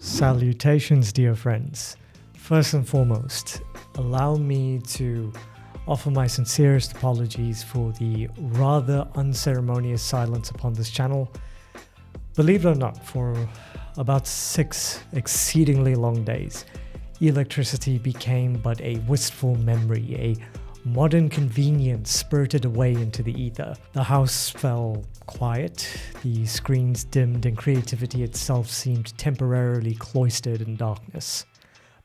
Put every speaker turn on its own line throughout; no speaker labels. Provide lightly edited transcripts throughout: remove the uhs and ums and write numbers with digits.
Salutations, dear friends. First and foremost, allow me to offer my sincerest apologies for the rather unceremonious silence upon this channel. Believe it or not, for about 6 exceedingly long days, electricity became but a wistful memory, a modern convenience spurted away into the ether. The house fell quiet, the screens dimmed, and creativity itself seemed temporarily cloistered in darkness.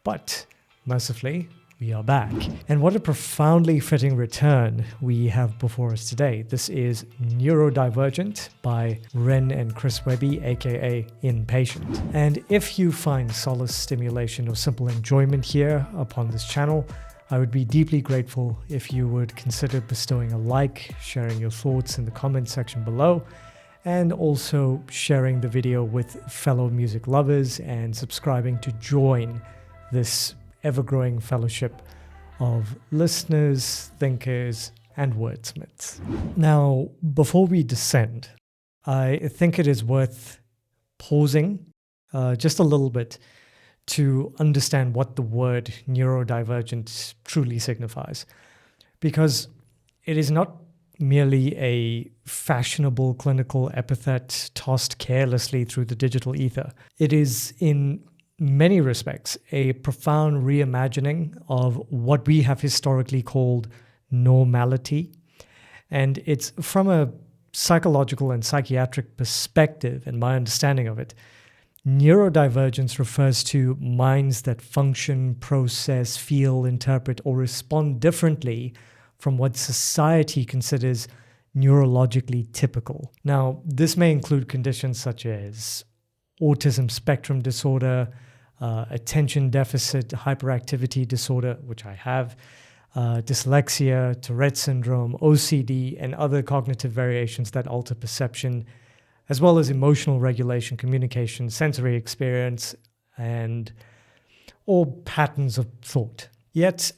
But, mercifully, we are back. And what a profoundly fitting return we have before us today. This is Neurodivergent by Ren and Chris Webby, aka Impatient. And if you find solace, stimulation, or simple enjoyment here upon this channel, I would be deeply grateful if you would consider bestowing a like, sharing your thoughts in the comment section below, and also sharing the video with fellow music lovers and subscribing to join this ever-growing fellowship of listeners, thinkers, and wordsmiths. Now, before we descend, I think it is worth pausing just a little bit to understand what the word neurodivergent truly signifies. Because it is not merely a fashionable clinical epithet tossed carelessly through the digital ether. It is, in many respects, a profound reimagining of what we have historically called normality. And it's from a psychological and psychiatric perspective, and my understanding of it, neurodivergence refers to minds that function, process, feel, interpret, or respond differently from what society considers neurologically typical. Now, this may include conditions such as autism spectrum disorder, attention deficit hyperactivity disorder, which I have, dyslexia, Tourette syndrome, OCD, and other cognitive variations that alter perception, as well as emotional regulation, communication, sensory experience, or patterns of thought. Yet,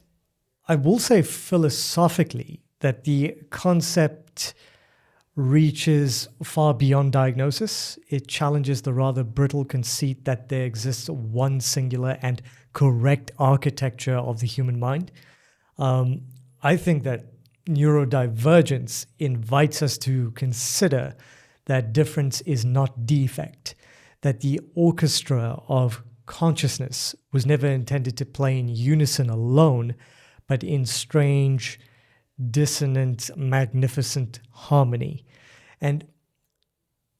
I will say philosophically that the concept reaches far beyond diagnosis. It challenges the rather brittle conceit that there exists one singular and correct architecture of the human mind. I think that neurodivergence invites us to consider that difference is not defect, that the orchestra of consciousness was never intended to play in unison alone, but in strange, dissonant, magnificent harmony. And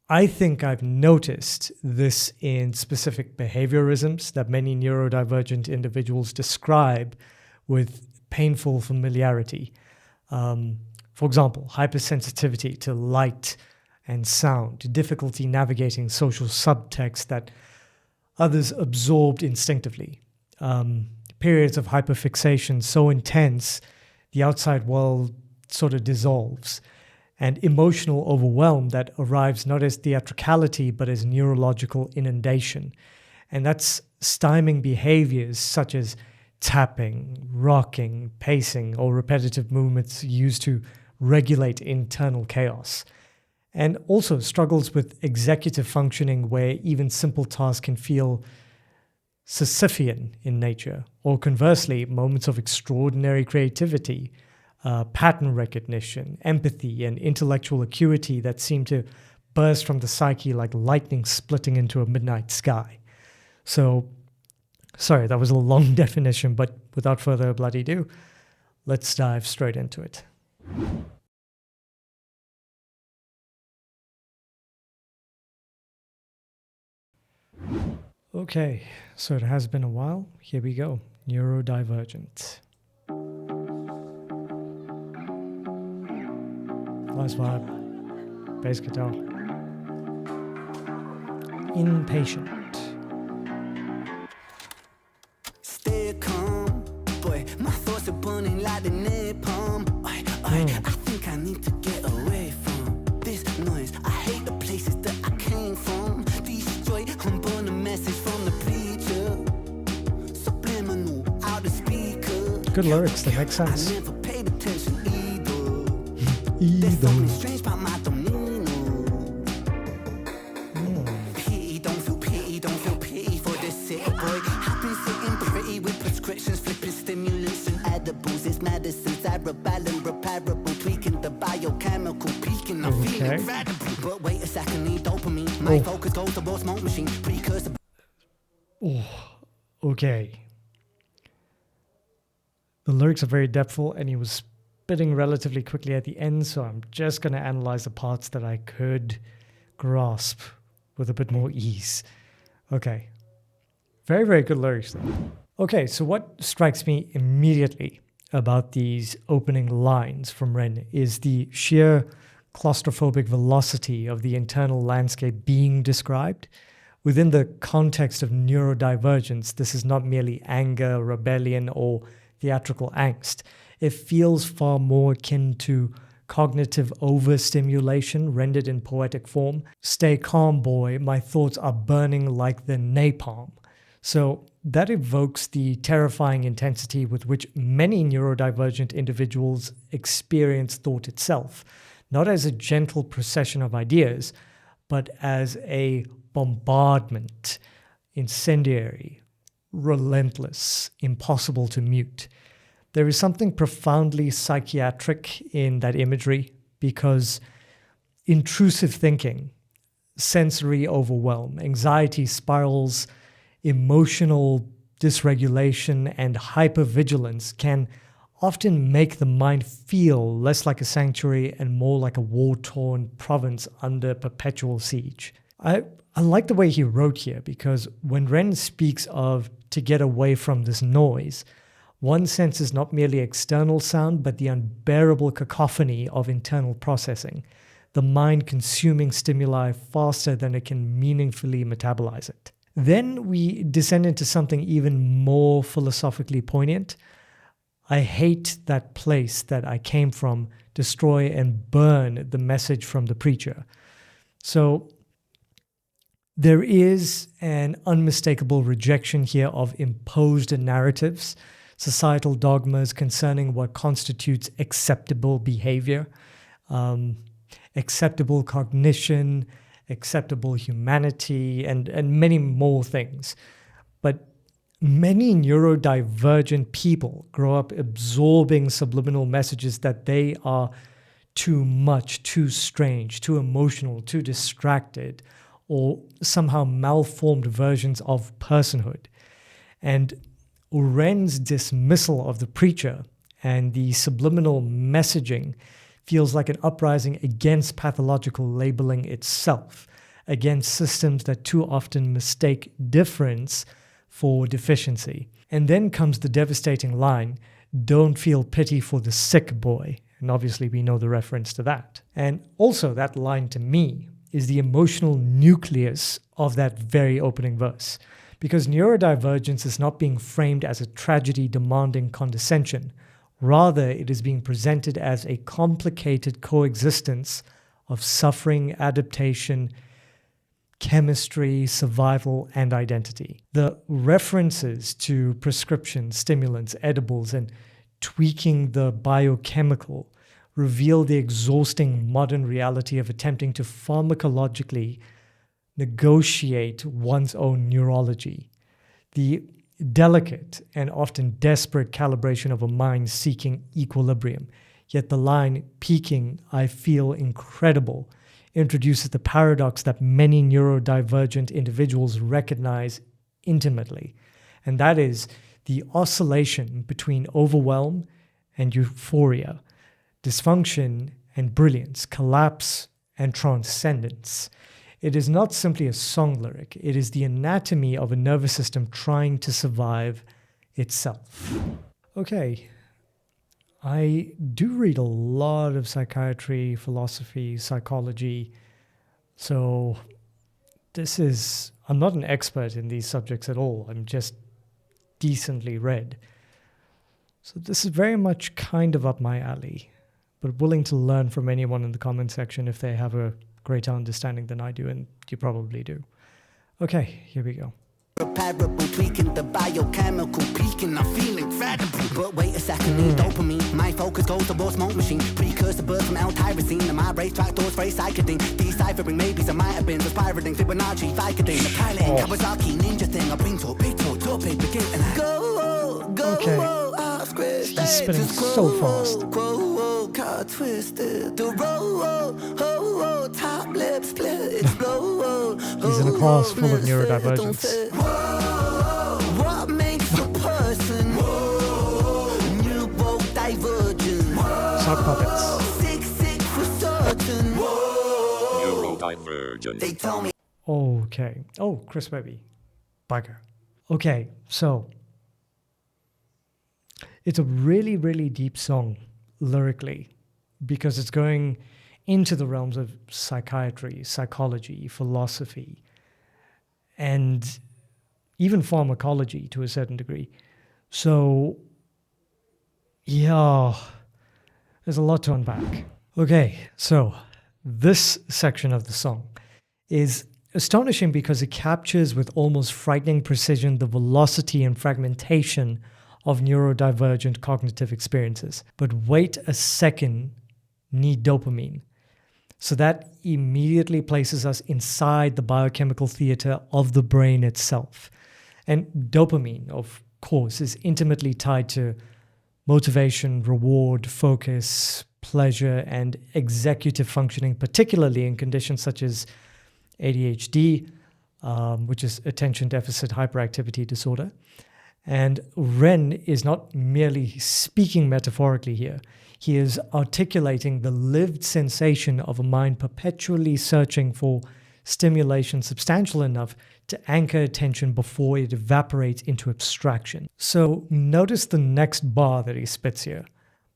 I think I've noticed this in specific behaviorisms that many neurodivergent individuals describe with painful familiarity. For example, hypersensitivity to light and sound, difficulty navigating social subtext that others absorbed instinctively, periods of hyperfixation so intense the outside world sort of dissolves, and emotional overwhelm that arrives not as theatricality but as neurological inundation. And that's styming behaviors such as tapping, rocking, pacing, or repetitive movements used to regulate internal chaos. And also struggles with executive functioning where even simple tasks can feel Sisyphean in nature, or conversely, moments of extraordinary creativity, pattern recognition, empathy, and intellectual acuity that seem to burst from the psyche like lightning splitting into a midnight sky. So, sorry, that was a long definition, but without further bloody ado, let's dive straight into it. Okay, so it has been a while. Here we go. Neurodivergent. Nice vibe. Bass guitar. Impatient.
Stay calm, boy. My thoughts are burning like the napalm. I think I need to get away from this noise. I hate the places that I came from. Destroy, I'm burning a message from the preacher. Subliminal out the speaker.
Good lyrics, that make sense.
I never paid attention either. There's something strange about my demeanor. Pity, don't feel pity for this feeling incredible. But wait a second, need dopamine. My focus goes to more smoke machine. Precursor.
Okay. The lyrics are very depthful, and he was spitting relatively quickly at the end, so I'm just going to analyze the parts that I could grasp with a bit more ease. Okay. Very, very good lyrics though. Okay, so what strikes me immediately about these opening lines from Ren is the sheer claustrophobic velocity of the internal landscape being described. Within the context of neurodivergence, this is not merely anger, rebellion, or theatrical angst. It feels far more akin to cognitive overstimulation rendered in poetic form. Stay calm, boy, my thoughts are burning like the napalm. So that evokes the terrifying intensity with which many neurodivergent individuals experience thought itself, not as a gentle procession of ideas, but as a bombardment, incendiary, relentless, impossible to mute. There is something profoundly psychiatric in that imagery because intrusive thinking, sensory overwhelm, anxiety spirals, emotional dysregulation, and hypervigilance can often make the mind feel less like a sanctuary and more like a war-torn province under perpetual siege. I like the way he wrote here because when Ren speaks of to get away from this noise, one senses not merely external sound, but the unbearable cacophony of internal processing, the mind consuming stimuli faster than it can meaningfully metabolize it. Then we descend into something even more philosophically poignant. I hate that place that I came from, destroy and burn the message from the preacher. So there is an unmistakable rejection here of imposed narratives, societal dogmas concerning what constitutes acceptable behavior, acceptable cognition, acceptable humanity, and many more things. But many neurodivergent people grow up absorbing subliminal messages that they are too much, too strange, too emotional, too distracted, or somehow malformed versions of personhood. And Ren's dismissal of the preacher and the subliminal messaging feels like an uprising against pathological labeling itself, against systems that too often mistake difference for deficiency. And then comes the devastating line, "Don't feel pity for the sick boy." And obviously we know the reference to that. And also that line to me is the emotional nucleus of that very opening verse. Because neurodivergence is not being framed as a tragedy demanding condescension. Rather, it is being presented as a complicated coexistence of suffering, adaptation, chemistry, survival, and identity. The references to prescription, stimulants, edibles, and tweaking the biochemical reveal the exhausting modern reality of attempting to pharmacologically negotiate one's own neurology. The delicate and often desperate calibration of a mind seeking equilibrium. Yet the line, "peaking, I feel incredible," introduces the paradox that many neurodivergent individuals recognize intimately, and that is the oscillation between overwhelm and euphoria, dysfunction and brilliance, collapse and transcendence. It is not simply a song lyric, it is the anatomy of a nervous system trying to survive itself. Okay, I do read a lot of psychiatry, philosophy, psychology, so I'm not an expert in these subjects at all, I'm just decently read. So this is very much kind of up my alley, but willing to learn from anyone in the comment section if they have a greater understanding than I do, and you probably do. Okay, here we go.
Repairable, tweaking the biochemical peaking, I feel incredible. But wait a second, need dopamine. My focus goes to raw smoke machine. Precursor birth from L-tyrosine. And my racetrack doors very psycheding. Deciphering maybes I might have been. Aspirating, Fibonacci, Vicodin. The piloting, Kawasaki, ninja thing. I bring to a begin. And I go,
okay. He's spinning so fast.
got twisted. The road, top lip split, explode.
He's in a class full of neurodivergence.
What makes a person neurodivergent?
Sock puppets.
Sick for certain.
Neurodivergent.
They told me.
Okay. Oh, Chris Webby. Bugger. Okay, so it's a really, really deep song lyrically because it's going into the realms of psychiatry, psychology, philosophy, and even pharmacology to a certain degree. So, yeah, there's a lot to unpack. Okay, so this section of the song is astonishing because it captures with almost frightening precision the velocity and fragmentation of neurodivergent cognitive experiences. But wait a second, need dopamine. So that immediately places us inside the biochemical theater of the brain itself. And dopamine, of course, is intimately tied to motivation, reward, focus, pleasure, and executive functioning, particularly in conditions such as ADHD, which is attention deficit hyperactivity disorder. And Ren is not merely speaking metaphorically here. He is articulating the lived sensation of a mind perpetually searching for stimulation substantial enough to anchor attention before it evaporates into abstraction. So notice the next bar that he spits here.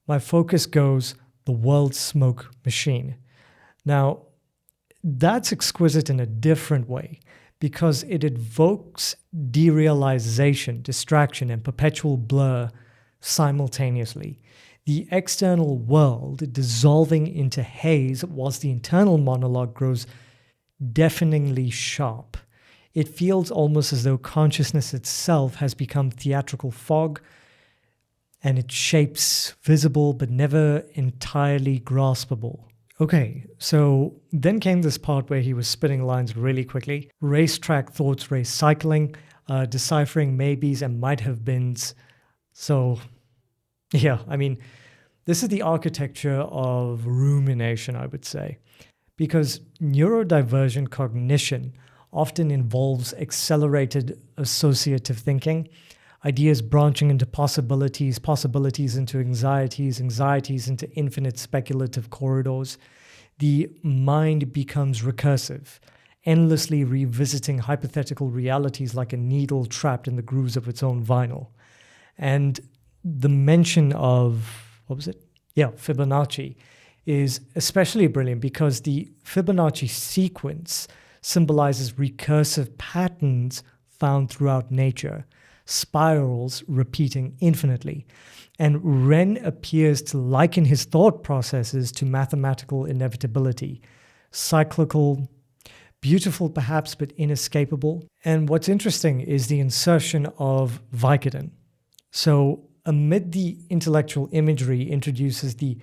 My focus goes, the world's smoke machine. Now, that's exquisite in a different way because it evokes derealization, distraction, and perpetual blur simultaneously. The external world dissolving into haze whilst the internal monologue grows deafeningly sharp. It feels almost as though consciousness itself has become theatrical fog, and its shapes visible but never entirely graspable. Okay, so then came this part where he was spitting lines really quickly. Racetrack thoughts race cycling, deciphering maybes and might have beens. So, yeah, I mean, this is the architecture of rumination, I would say, because neurodivergent cognition often involves accelerated associative thinking, ideas branching into possibilities, possibilities into anxieties, anxieties into infinite speculative corridors. The mind becomes recursive, endlessly revisiting hypothetical realities like a needle trapped in the grooves of its own vinyl. And the mention of, Fibonacci is especially brilliant because the Fibonacci sequence symbolizes recursive patterns found throughout nature, spirals repeating infinitely. And Ren appears to liken his thought processes to mathematical inevitability, cyclical, beautiful perhaps, but inescapable. And what's interesting is the insertion of Vicodin. So amid the intellectual imagery introduces the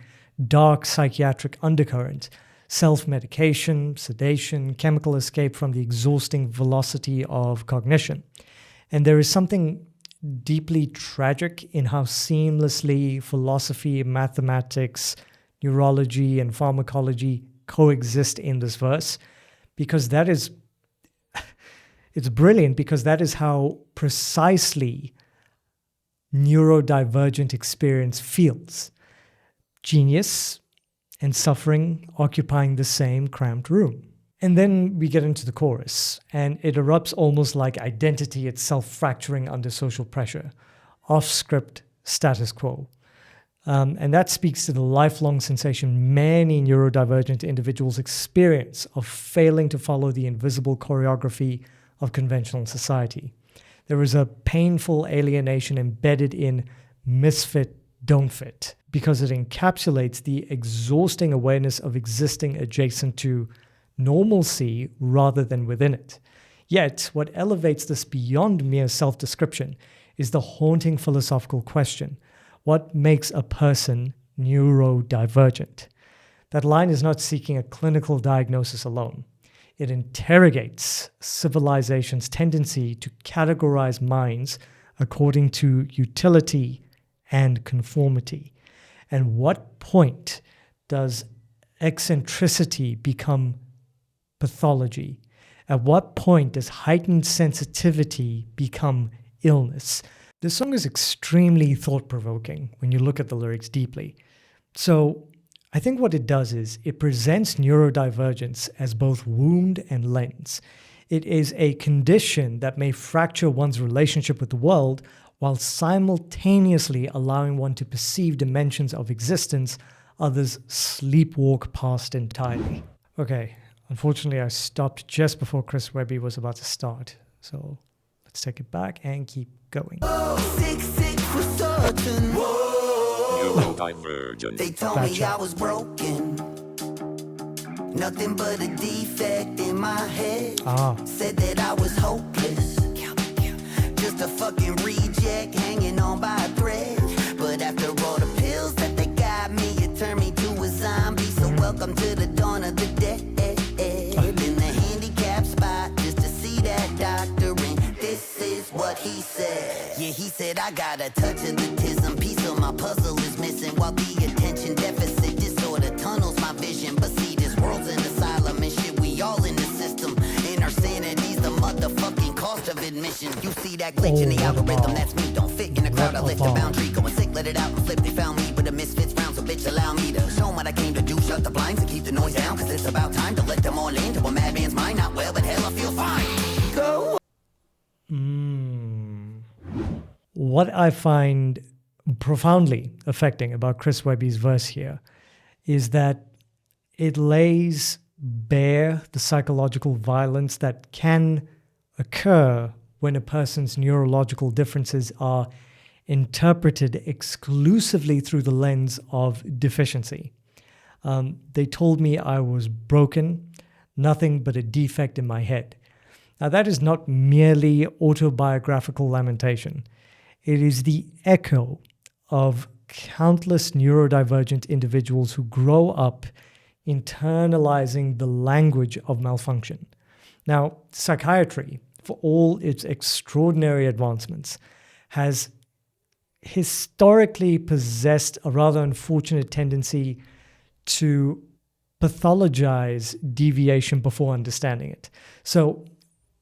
dark psychiatric undercurrent, self-medication, sedation, chemical escape from the exhausting velocity of cognition. And there is something deeply tragic in how seamlessly philosophy, mathematics, neurology, and pharmacology coexist in this verse, because that is, it's brilliant because that is how precisely neurodivergent experience feels. Genius and suffering occupying the same cramped room. And then we get into the chorus, and it erupts almost like identity itself fracturing under social pressure, off-script status quo. And that speaks to the lifelong sensation many neurodivergent individuals experience of failing to follow the invisible choreography of conventional society. There is a painful alienation embedded in misfit, don't fit, because it encapsulates the exhausting awareness of existing adjacent to normalcy rather than within it. Yet, what elevates this beyond mere self-description is the haunting philosophical question: what makes a person neurodivergent? That line is not seeking a clinical diagnosis alone. It interrogates civilization's tendency to categorize minds according to utility and conformity. And what point does eccentricity become pathology? At what point does heightened sensitivity become illness? This song is extremely thought-provoking when you look at the lyrics deeply. So I think what it does is it presents neurodivergence as both wound and lens. It is a condition that may fracture one's relationship with the world while simultaneously allowing one to perceive dimensions of existence others sleepwalk past entirely. Okay, unfortunately I stopped just before Chris Webby was about to start. So let's take it back and keep going.
Neurodivergent. They told me I was broken. Nothing but a defect in my head. Said that I was hopeless. Just a fucking reject hanging on by a thread. But after all the pills that they got me, it turned me to a zombie. So welcome to the dawn of the dead. In the handicap spot just to see that doctor. And this is what he said. Yeah, he said I got a touch of autism. Piece of my puzzle is missing. While the attention deficit disorder tunnels my vision. But see, this world's an asylum and shit. We all in the system. And our sanity's the motherfucking cost of admission. You see that glitch in the algorithm, that's me. Don't fit in a crowd, I lift a boundary. Going sick, let it out and flip. They found me with a misfits round, so bitch allow me to show 'em what I came to do. Shut the blinds and keep the noise down, cause it's about time to let them all into a madman's mind. Not well, but hell, I feel fine. Go.
What I find profoundly affecting about Chris Webby's verse here is that it lays bare the psychological violence that can occur when a person's neurological differences are interpreted exclusively through the lens of deficiency. They told me I was broken, nothing but a defect in my head. Now that is not merely autobiographical lamentation. It is the echo of countless neurodivergent individuals who grow up internalizing the language of malfunction. Now, psychiatry, for all its extraordinary advancements, has historically possessed a rather unfortunate tendency to pathologize deviation before understanding it. So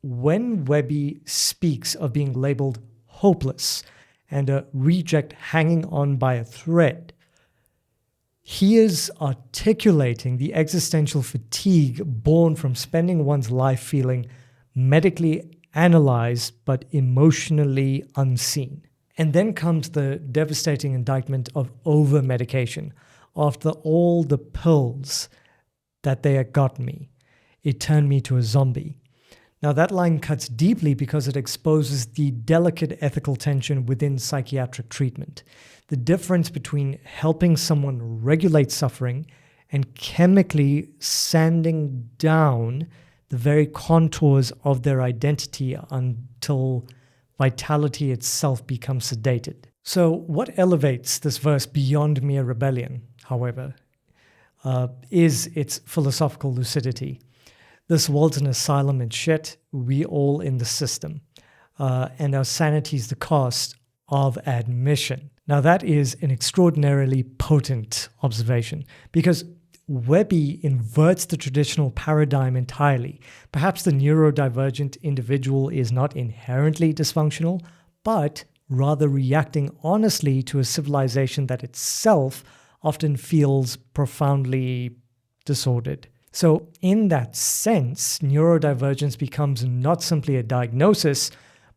when Webby speaks of being labeled hopeless and a reject hanging on by a thread, he is articulating the existential fatigue born from spending one's life feeling medically analyzed but emotionally unseen. And then comes the devastating indictment of over-medication. After all the pills that they had got me, it turned me to a zombie. Now that line cuts deeply because it exposes the delicate ethical tension within psychiatric treatment. The difference between helping someone regulate suffering and chemically sanding down the very contours of their identity until vitality itself becomes sedated. So what elevates this verse beyond mere rebellion, however, is its philosophical lucidity. This world's an asylum and shit, we all in the system. And our sanity is the cost of admission. Now that is an extraordinarily potent observation because Webby inverts the traditional paradigm entirely. Perhaps the neurodivergent individual is not inherently dysfunctional, but rather reacting honestly to a civilization that itself often feels profoundly disordered. So in that sense, neurodivergence becomes not simply a diagnosis,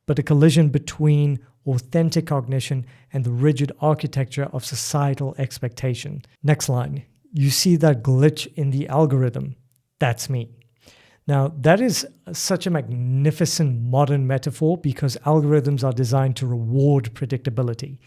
but a collision between authentic cognition and the rigid architecture of societal expectation. Next line. You see that glitch in the algorithm. That's me. Now, that is such a magnificent modern metaphor because algorithms are designed to reward predictability.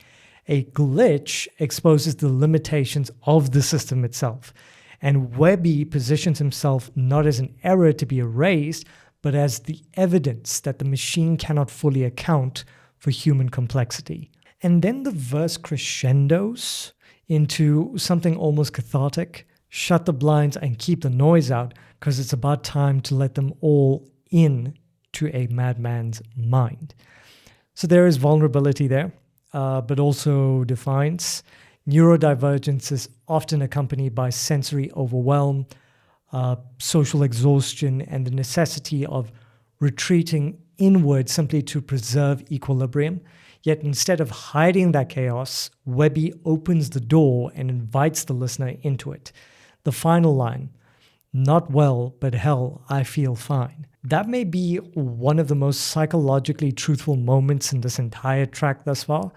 A glitch exposes the limitations of the system itself. And Webby positions himself not as an error to be erased, but as the evidence that the machine cannot fully account for human complexity. And then the verse crescendos into something almost cathartic. Shut the blinds and keep the noise out because it's about time to let them all in to a madman's mind. So there is vulnerability there, but also defiance. Neurodivergence is often accompanied by sensory overwhelm, social exhaustion, and the necessity of retreating inward simply to preserve equilibrium. Yet instead of hiding that chaos, Webby opens the door and invites the listener into it. The final line, "Not well, but hell, I feel fine." That may be one of the most psychologically truthful moments in this entire track thus far,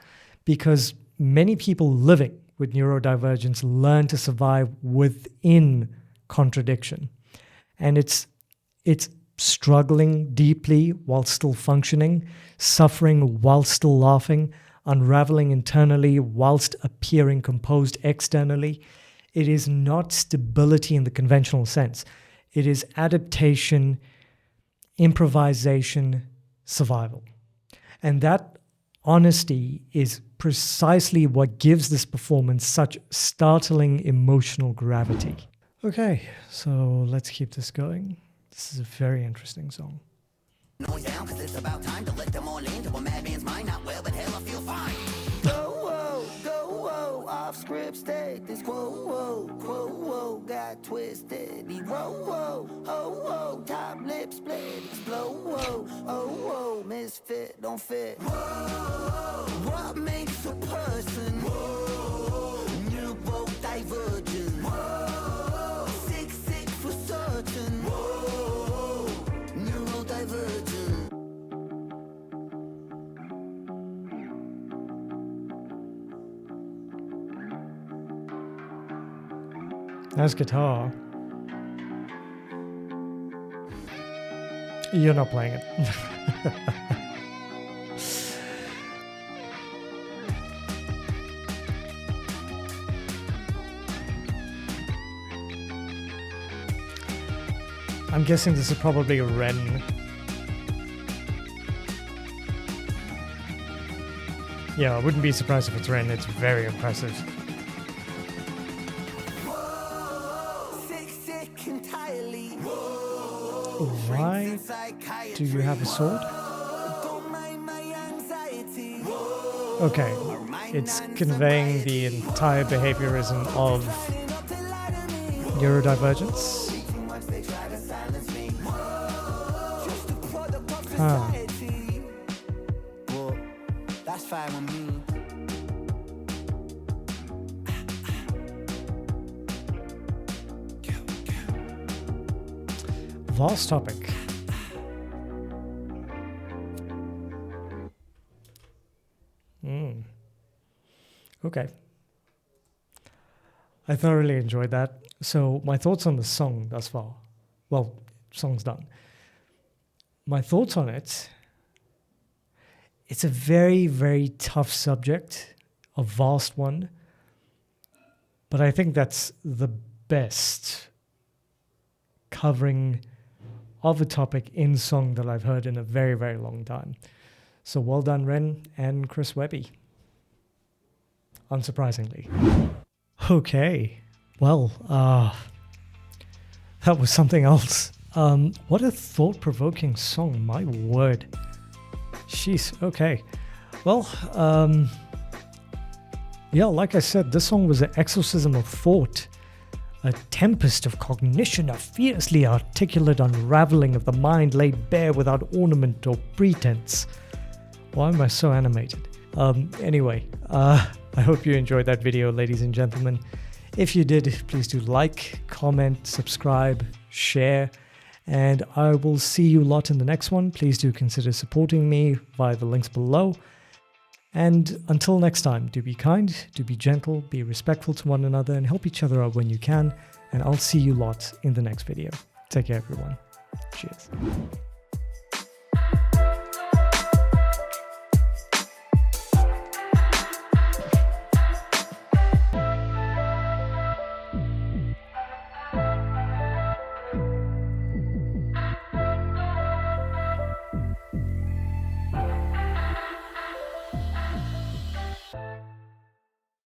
because many people living with neurodivergence learn to survive within contradiction. And it's struggling deeply while still functioning, suffering while still laughing, unraveling internally whilst appearing composed externally. It is not stability in the conventional sense. It is adaptation, improvisation, survival. And that honesty is precisely what gives this performance such startling emotional gravity. Okay, so let's keep this going. This is a very interesting song.
Noise down, 'cause it's about time to let them all into a madman's mind. Not well, but hell, I feel fine. Go, whoa, off script state. This whoa, got twisted. He whoa, top lip split. Explode, whoa, misfit, don't fit. Whoa, what makes a person? Whoa, neurodivergent. Whoa, sick for certain. Whoa, neurodivergent.
Nice guitar. You're not playing it. I'm guessing this is probably a Ren. Yeah, I wouldn't be surprised if it's Ren. It's very impressive. Why do you have a sword? Okay, it's conveying the entire behaviorism of neurodivergence. Huh.
That's fine with me.
Vast topic. Okay. I thoroughly enjoyed that. So my thoughts on the song thus far. Well, song's done. My thoughts on it. It's a very, very tough subject, a vast one. But I think that's the best covering of a topic in song that I've heard in a very, very long time. So well done, Ren and Chris Webby. Unsurprisingly. Okay. Well, that was something else. What a thought-provoking song, my word. Jeez, okay. Well, yeah, like I said, this song was an exorcism of thought. A tempest of cognition, a fiercely articulate unraveling of the mind laid bare without ornament or pretense. Why am I so animated? Anyway, I hope you enjoyed that video, ladies and gentlemen. If you did, please do like, comment, subscribe, share, and I will see you lot in the next one. Please do consider supporting me via the links below. And until next time, do be kind, do be gentle, be respectful to one another, and help each other out when you can. And I'll see you lot in the next video. Take care, everyone. Cheers.